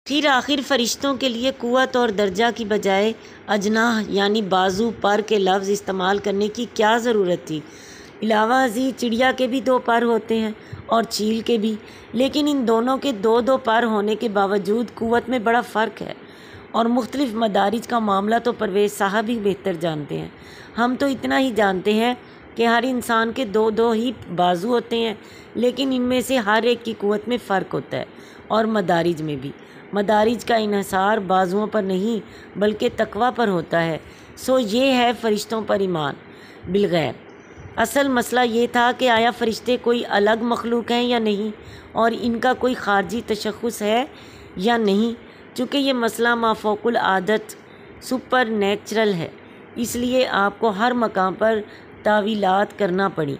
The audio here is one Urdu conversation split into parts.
پھر آخر فرشتوں کے لیے قوت اور درجہ کی بجائے اجناح یعنی بازو پر کے لفظ استعمال کرنے کی کیا ضرورت تھی؟ علاوہ ازیں چڑیا کے بھی 2 پر ہوتے ہیں اور چیل کے بھی، لیکن ان دونوں کے 2 پر ہونے کے باوجود قوت میں بڑا فرق ہے، اور مختلف مدارج کا معاملہ تو پرویز صاحب ہی بہتر جانتے ہیں۔ ہم تو اتنا ہی جانتے ہیں کہ ہر انسان کے 2 ہی بازو ہوتے ہیں، لیکن ان میں سے ہر ایک کی قوت میں فرق ہوتا ہے، اور مدارج میں بھی۔ مدارج کا انحصار بازوؤں پر نہیں بلکہ تقویٰ پر ہوتا ہے۔ سو یہ ہے فرشتوں پر ایمان بالغیب۔ اصل مسئلہ یہ تھا کہ آیا فرشتے کوئی الگ مخلوق ہیں یا نہیں، اور ان کا کوئی خارجی تشخص ہے یا نہیں۔ چونکہ یہ مسئلہ مافوق العادت سپر نیچرل ہے، اس لیے آپ کو ہر مقام پر تاویلات کرنا پڑی،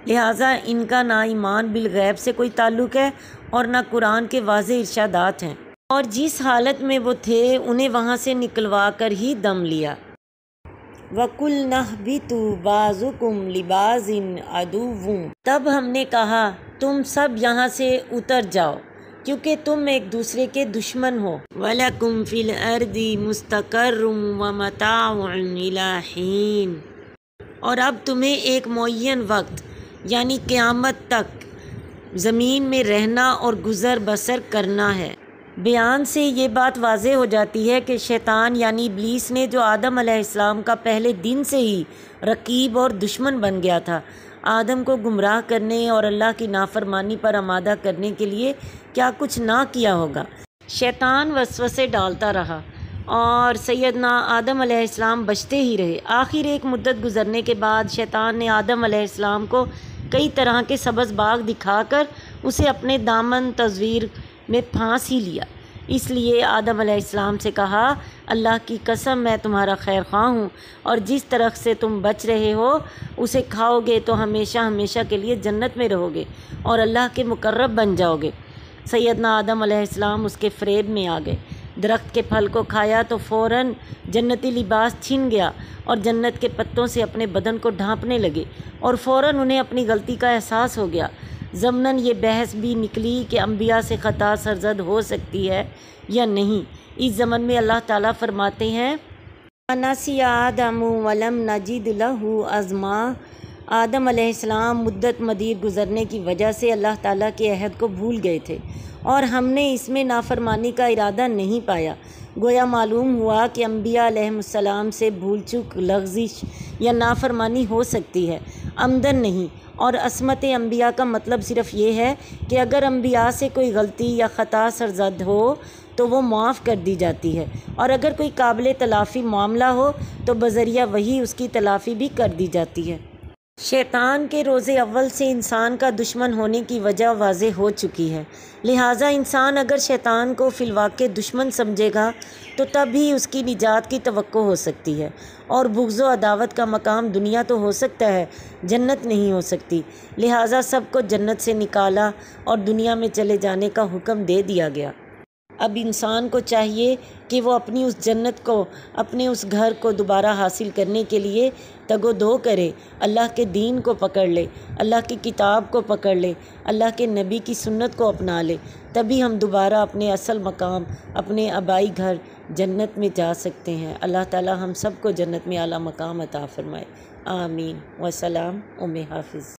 لہٰذا ان کا نہ ایمان بالغیب سے کوئی تعلق ہے اور نہ قرآن کے واضح ارشادات ہیں، اور جس حالت میں وہ تھے انہیں وہاں سے نکلوا کر ہی دم لیا۔ وَقُلْنَا اهْبِطُوا بَعْضُكُمْ لِبَعْضٍ عَدُوٌّ، تب ہم نے کہا تم سب یہاں سے اتر جاؤ کیونکہ تم ایک دوسرے کے دشمن ہو۔ وَلَكُمْ فِي الْأَرْضِ مُسْتَقَرٌّ وَمَتَاعٌ إِلَىٰ حِينٍ، اور اب تمہیں ایک معین وقت یعنی قیامت تک زمین میں رہنا اور گزر بسر کرنا ہے۔ بیان سے یہ بات واضح ہو جاتی ہے کہ شیطان یعنی ابلیس نے جو آدم علیہ السلام کا پہلے دن سے ہی رقیب اور دشمن بن گیا تھا، آدم کو گمراہ کرنے اور اللہ کی نافرمانی پر آمادہ کرنے کے لیے کیا کچھ نہ کیا ہوگا۔ شیطان وسوسے ڈالتا رہا اور سیدنا آدم علیہ السلام بچتے ہی رہے۔ آخر ایک مدت گزرنے کے بعد شیطان نے آدم علیہ السلام کو کئی طرح کے سبز باغ دکھا کر اسے اپنے دامن تصویر میں پھانس ہی لیا۔ اس لیے آدم علیہ السلام سے کہا، اللہ کی قسم میں تمہارا خیر خواہ ہوں، اور جس درخت سے تم بچ رہے ہو اسے کھاؤ گے تو ہمیشہ ہمیشہ کے لیے جنت میں رہو گے اور اللہ کے مقرب بن جاؤ گے۔ سیدنا آدم علیہ السلام اس کے فریب میں آ گئے، درخت کے پھل کو کھایا تو فوراً جنتی لباس چھن گیا اور جنت کے پتوں سے اپنے بدن کو ڈھانپنے لگے، اور فوراً انہیں اپنی غلطی کا احساس ہو گیا۔ ضمناً یہ بحث بھی نکلی کہ انبیاء سے خطا سرزد ہو سکتی ہے یا نہیں۔ اس ضمن میں اللہ تعالیٰ فرماتے ہیں، وَنَسِیَ آدَمُ وَلَمْ نَجِدْ لَهُ عَزْمًا، آدم علیہ السلام مدت مدید گزرنے کی وجہ سے اللہ تعالیٰ کے عہد کو بھول گئے تھے، اور ہم نے اس میں نافرمانی کا ارادہ نہیں پایا۔ گویا معلوم ہوا کہ انبیاء علیہم السلام سے بھول چک، لغزش یا نافرمانی ہو سکتی ہے، عمدن نہیں۔ اور عصمت انبیاء کا مطلب صرف یہ ہے کہ اگر انبیاء سے کوئی غلطی یا خطا سرزد ہو تو وہ معاف کر دی جاتی ہے، اور اگر کوئی قابل تلافی معاملہ ہو تو بذریعہ وحی اس کی تلافی بھی کر دی جاتی ہے۔ شیطان کے روز اول سے انسان کا دشمن ہونے کی وجہ واضح ہو چکی ہے، لہٰذا انسان اگر شیطان کو فی الواقع دشمن سمجھے گا تو تب ہی اس کی نجات کی توقع ہو سکتی ہے، اور بغض و عداوت کا مقام دنیا تو ہو سکتا ہے، جنت نہیں ہو سکتی، لہٰذا سب کو جنت سے نکالا اور دنیا میں چلے جانے کا حکم دے دیا گیا۔ اب انسان کو چاہیے کہ وہ اپنی اس جنت کو، اپنے اس گھر کو دوبارہ حاصل کرنے کے لیے تگ و دو کرے، اللہ کے دین کو پکڑ لے، اللہ کی کتاب کو پکڑ لے، اللہ کے نبی کی سنت کو اپنا لے، تبھی ہم دوبارہ اپنے اصل مقام، اپنے آبائی گھر جنت میں جا سکتے ہیں۔ اللہ تعالی ہم سب کو جنت میں اعلیٰ مقام عطا فرمائے، آمین۔ وسلام، ام حافظ۔